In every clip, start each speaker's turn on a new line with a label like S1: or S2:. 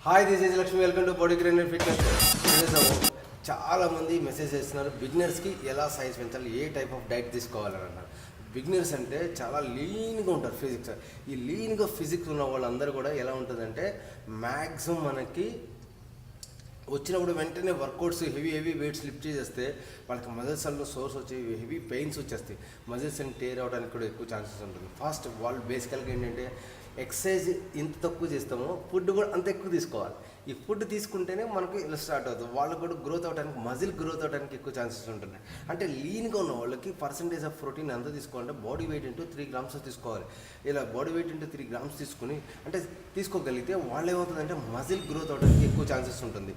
S1: Hi this is Lakshmi, welcome to body granite fitness. చాలా మంది message చేస్తున్నారు బిగినర్స్కి ఎలా సైజ్ పెంచాలి, ఏ టైప్ ఆఫ్ డైట్ తీసుకోవాలని అన్నారు. బిగినర్స్ అంటే చాలా లీన్గా ఉంటారు ఫిజిక్స్. ఈ లీన్గా ఫిజిక్స్ ఉన్న వాళ్ళందరూ కూడా ఎలా ఉంటుందంటే మ్యాక్సిమం మనకి వచ్చినప్పుడు వెంటనే వర్కౌట్స్ హెవీ వెయిట్స్ లిఫ్ట్ చేస్తే వాళ్ళకి మజిల్స్లో సోర్స్ వచ్చి హెవీ పెయిన్స్ వచ్చేస్తాయి. మజిల్స్ అని టేర్ అవడానికి కూడా ఎక్కువ ఛాన్సెస్ ఉంటుంది. ఫస్ట్ వాళ్ళు బేసికల్గా ఏంటంటే ఎక్సర్సైజ్ ఎంత తక్కువ చేస్తామో ఫుడ్ కూడా అంత ఎక్కువ తీసుకోవాలి. ఈ ఫుడ్ తీసుకుంటేనే మనకు ఇలా స్టార్ట్ అవుతుంది. వాళ్ళకు కూడా గ్రోత్ అవడానికి, మజిల్ గ్రోత్ అవడానికి ఎక్కువ ఛాన్సెస్ ఉంటుంది. అంటే లీన్గా ఉన్న వాళ్ళకి పర్సంటేజ్ ఆఫ్ ప్రోటీన్ ఎంత తీసుకోవాలంటే బాడీ వెయిట్ ఇంటూ 3 grams తీసుకోవాలి. ఇలా బాడీ వెయిట్ ఇంటూ 3 grams తీసుకుని అంటే తీసుకోగలిగితే వాళ్ళు ఏమవుతుందంటే మజిల్ గ్రోత్ అవడానికి ఎక్కువ ఛాన్సెస్ ఉంటుంది.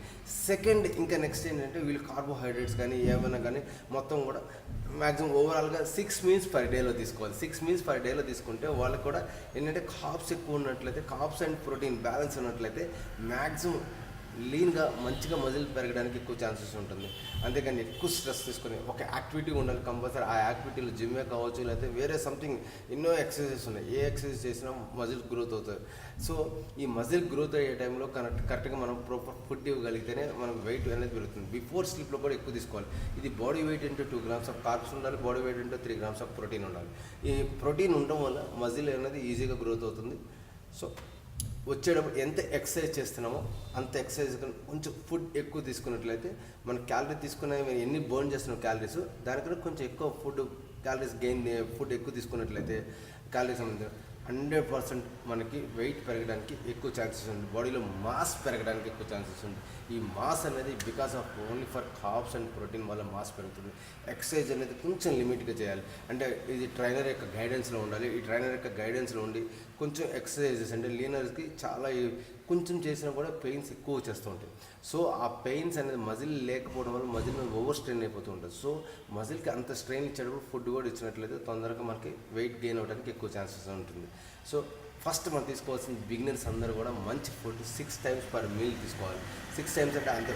S1: సెకండ్ ఇంకా నెక్స్ట్ ఏంటంటే వీళ్ళు కార్బోహైడ్రేట్స్ కానీ ఏమైనా కానీ మొత్తం కూడా మ్యాక్సిమం ఓవరాల్గా 6 meals per day తీసుకోవాలి. 6 meals per day తీసుకుంటే వాళ్ళకి కూడా ఏంటంటే కార్బ్స్ ఎక్కువ ఉన్నట్లయితే, కార్బ్స్ అండ్ ప్రోటీన్ బ్యాలెన్స్ ఉన్నట్లయితే మ్యాక్సిమం లీన్గా మంచిగా మజిల్ పెరగడానికి ఎక్కువ ఛాన్సెస్ ఉంటుంది. అంతేకాని ఎక్కువ స్ట్రెస్ తీసుకొని ఒక యాక్టివిటీ ఉండాలి కంపల్సరీ. ఆ యాక్టివిటీలో జిమ్మే కావచ్చు, లేకపోతే వేరే సంథింగ్ ఎన్నో ఎక్సర్సైజెస్ ఉన్నాయి. ఏ ఎక్సర్సైజ్ చేసినా మజిల్ గ్రోత్ అవుతుంది. సో ఈ మజిల్ గ్రోత్ అయ్యే టైంలో కరెక్ట్గా మనం ప్రాపర్ ఫుడ్ ఇవ్వగలిగితేనే మనకు వెయిట్ అనేది పెరుగుతుంది. బిఫోర్ స్లీప్లో కూడా ఎక్కువ తీసుకోవాలి. ఇది body weight into 2 grams of carbs ఉండాలి, body weight into 3 grams of protein ఉండాలి. ఈ ప్రోటీన్ ఉండడం వల్ల మజిల్ అనేది ఈజీగా గ్రోత్ అవుతుంది. సో వచ్చేటప్పుడు ఎంత ఎక్సర్సైజ్ చేస్తున్నామో అంత ఎక్సర్సైజ్ కొంచెం ఫుడ్ ఎక్కువ తీసుకున్నట్లయితే మన క్యాలరీ తీసుకున్న ఎన్ని బర్న్ చేస్తున్నాం క్యాలరీస్ దానికన్నా కొంచెం ఎక్కువ క్యాలరీస్ గెయిన్ ఫుడ్ ఎక్కువ తీసుకున్నట్లయితే క్యాలరీస్ అనేది 100% మనకి వెయిట్ పెరగడానికి ఎక్కువ ఛాన్సెస్ ఉంది. బాడీలో మాస్ పెరగడానికి ఎక్కువ ఛాన్సెస్ ఉంది. ఈ మాస్ అనేది because of only for carbs and protein వల్ల మాస్ పెరుగుతుంది. ఎక్సర్సైజ్ అనేది కొంచెం లిమిట్గా చేయాలి. అంటే ఇది ట్రైనర్ యొక్క గైడెన్స్లో ఉండాలి. ఈ ట్రైనర్ యొక్క గైడెన్స్లో ఉండి కొంచెం ఎక్సర్సైజెస్ అంటే లీనర్స్కి చాలా కొంచెం చేసినా కూడా పెయిన్స్ ఎక్కువ వచ్చేస్తూ ఉంటాయి. సో ఆ పెయిన్స్ అనేది మజిల్ లేకపోవడం వల్ల మజిల్ మీద ఓవర్ స్ట్రెయిన్ అయిపోతూ ఉంటుంది. సో మజిల్కి అంత స్ట్రెయిన్ ఇచ్చేటప్పుడు ఫుడ్ కూడా ఇచ్చినట్లయితే తొందరగా మనకి వెయిట్ గెయిన్ అవ్వడానికి ఎక్కువ ఛాన్సెస్ ఉంటుంది. సో ఫస్ట్ మనం తీసుకోవాల్సిన బిగినర్స్ అందరూ కూడా మంచి ఫుడ్ 6 times per meal తీసుకోవాలి. 6 times అంటే అంత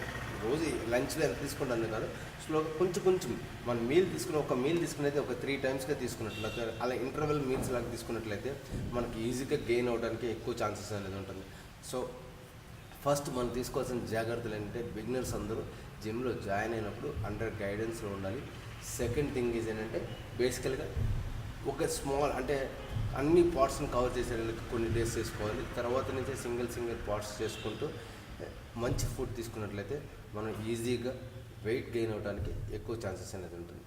S1: రోజు లంచ్లో ఎంత తీసుకుంటుంది కాదు, స్లోగా కొంచెం మన మీల్ తీసుకుని ఒక మీల్ తీసుకునేది ఒక 3 timesగా తీసుకున్నట్లయితే అలా ఇంటర్వెల్ మీల్స్ లాగా తీసుకున్నట్లయితే మనకి ఈజీగా గెయిన్ అవ్వడానికి ఎక్కువ ఛాన్సెస్ అనేది ఉంటుంది. సో ఫస్ట్ మనం తీసుకోవాల్సిన జాగ్రత్తలు ఏంటంటే బిగినర్స్ అందరూ జిమ్లో జాయిన్ అయినప్పుడు అండర్ గైడెన్స్లో ఉండాలి. సెకండ్ థింగ్ ఈజ్ ఏంటంటే బేసికల్గా ఒక స్మాల్ అంటే అన్ని పార్ట్స్ని కవర్ చేసేందుకు కొన్ని డేస్ చేసుకోవాలి. తర్వాత నుంచే సింగిల్ పార్ట్స్ చేసుకుంటూ మంచి ఫుడ్ తీసుకున్నట్లయితే మనం ఈజీగా వెయిట్ గెయిన్ అవ్వడానికి ఎక్కువ ఛాన్సెస్ అనేది ఉంటుంది.